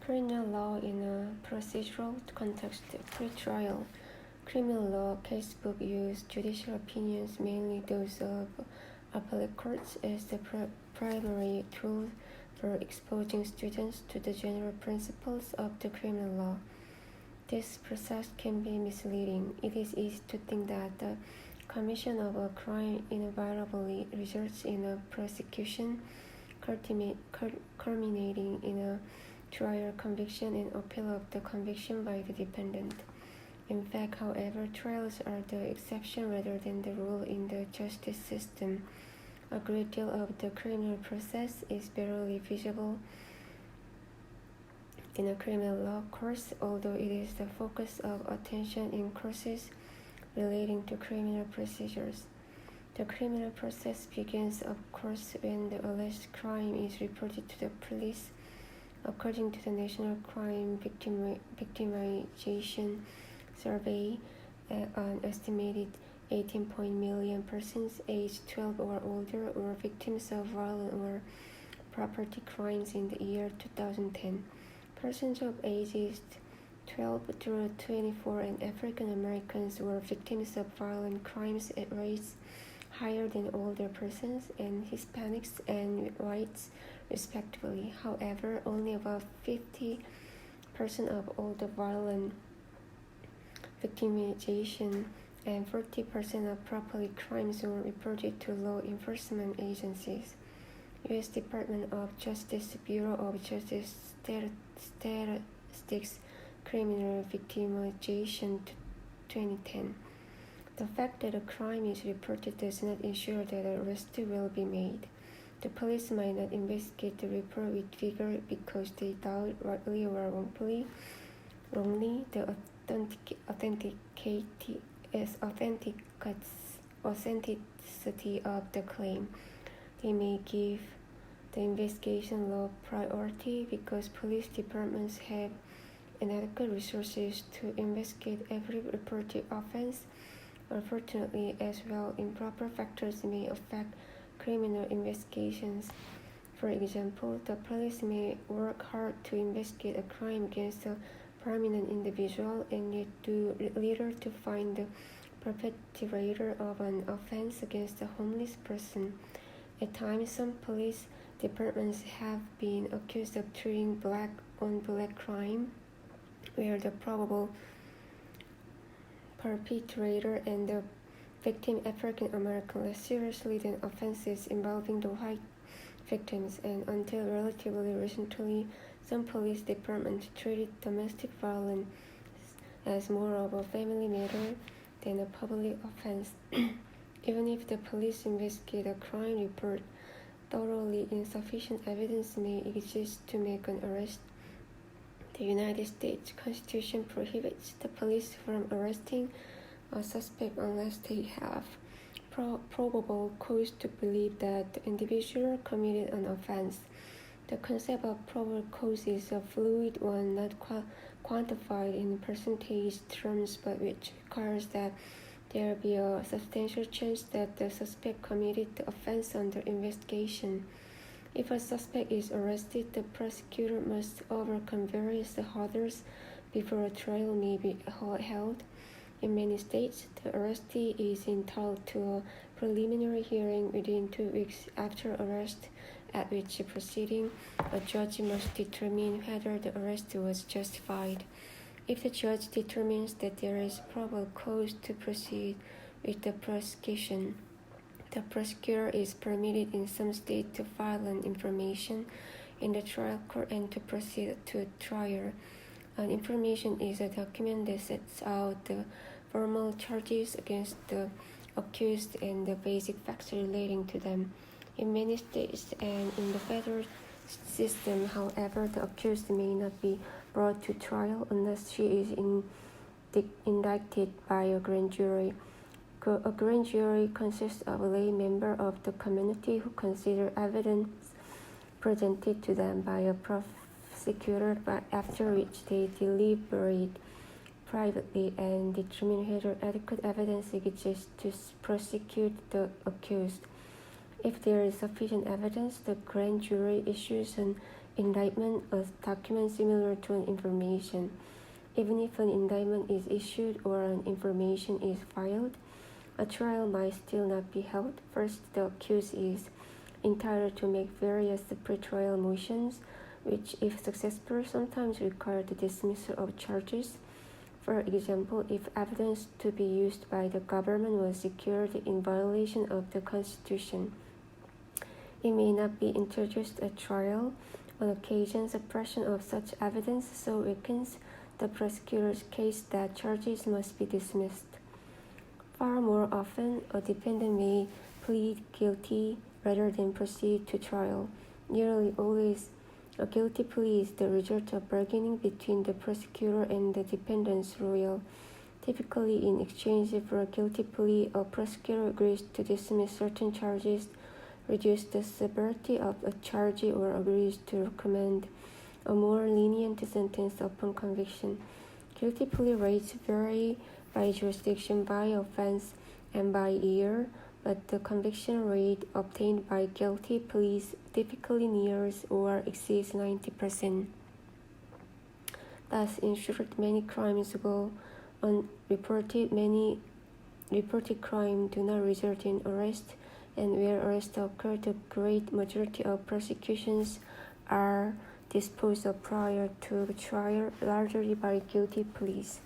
Criminal law in a procedural context. Pre-trial criminal law casebook use judicial opinions, mainly those of appellate courts, as the primary tool for exposing students to the general principles of the criminal law. This process can be misleading. It is easy to think that the commission of a crime inevitably results in a prosecution, culminating in a trial, conviction, and appeal of the conviction by the defendant. In fact, however, trials are the exception rather than the rule in the justice system. A great deal of the criminal process is barely visible in a criminal law course, although it is the focus of attention in courses relating to criminal procedures. The criminal process begins, of course, when the alleged crime is reported to the police. According to the National Crime Victimization Survey, an estimated 18 million persons aged 12 or older were victims of violent or property crimes in the year 2010. Persons of ages 12 through 24 and African Americans were victims of violent crimes at rates higher than older persons, and Hispanics and whites, respectively. However, only about 50% of all the violent victimization and 40% of property crimes were reported to law enforcement agencies. U.S. Department of Justice Bureau of Justice Statistics Criminal Victimization 2010. The fact that a crime is reported does not ensure that an arrest will be made. The police might not investigate the report with vigor because they doubt, rightly or wrongly, the authenticity of the claim. They may give the investigation low priority because police departments have inadequate resources to investigate every reported offense. Unfortunately, as well, improper factors may affect criminal investigations. For example, the police may work hard to investigate a crime against a prominent individual and yet do little to find the perpetrator of an offense against a homeless person. At times, some police departments have been accused of treating black-on-black crime, where the probable perpetrator and the victim African American less seriously than offenses involving the white victims, and until relatively recently, some police departments treated domestic violence as more of a family matter than a public offense. Even if the police investigate a crime report thoroughly, insufficient evidence may exist to make an arrest. The United States Constitution prohibits the police from arresting a suspect unless they have probable cause to believe that the individual committed an offense. The concept of probable cause is a fluid one, not quantified in percentage terms, but which requires that there be a substantial chance that the suspect committed the offense under investigation. If a suspect is arrested, the prosecutor must overcome various hurdles before a trial may be held. In many states, the arrestee is entitled to a preliminary hearing within 2 weeks after arrest, at which proceeding a judge must determine whether the arrest was justified. If the judge determines that there is probable cause to proceed with the prosecution, the prosecutor is permitted in some states to file an information in the trial court and to proceed to trial. An information is a document that sets out the formal charges against the accused and the basic facts relating to them. In many states and in the federal system, however, the accused may not be brought to trial unless she is indicted by a grand jury. A grand jury consists of a lay member of the community who consider evidence presented to them by a prosecutor, after which they deliberate privately and determine whether adequate evidence exists to prosecute the accused. If there is sufficient evidence, the grand jury issues an indictment, a document similar to an information. Even if an indictment is issued or an information is filed, a trial might still not be held. First, the accused is entitled to make various pretrial motions, which, if successful, sometimes require the dismissal of charges. For example, if evidence to be used by the government was secured in violation of the Constitution, it may not be introduced at trial. On occasion, suppression of such evidence so weakens the prosecutor's case that charges must be dismissed. Far more often, a defendant may plead guilty rather than proceed to trial. Nearly always, a guilty plea is the result of bargaining between the prosecutor and the defendant's lawyer. Typically, in exchange for a guilty plea, a prosecutor agrees to dismiss certain charges, reduce the severity of a charge, or agrees to recommend a more lenient sentence upon conviction. Guilty plea rates vary by jurisdiction, by offense, and by year, but the conviction rate obtained by guilty pleas typically nears or exceeds 90%. Thus, in short, many crimes go unreported. Many reported crimes do not result in arrest, and where arrests occur, the great majority of prosecutions are disposed of prior to trial, largely by guilty pleas.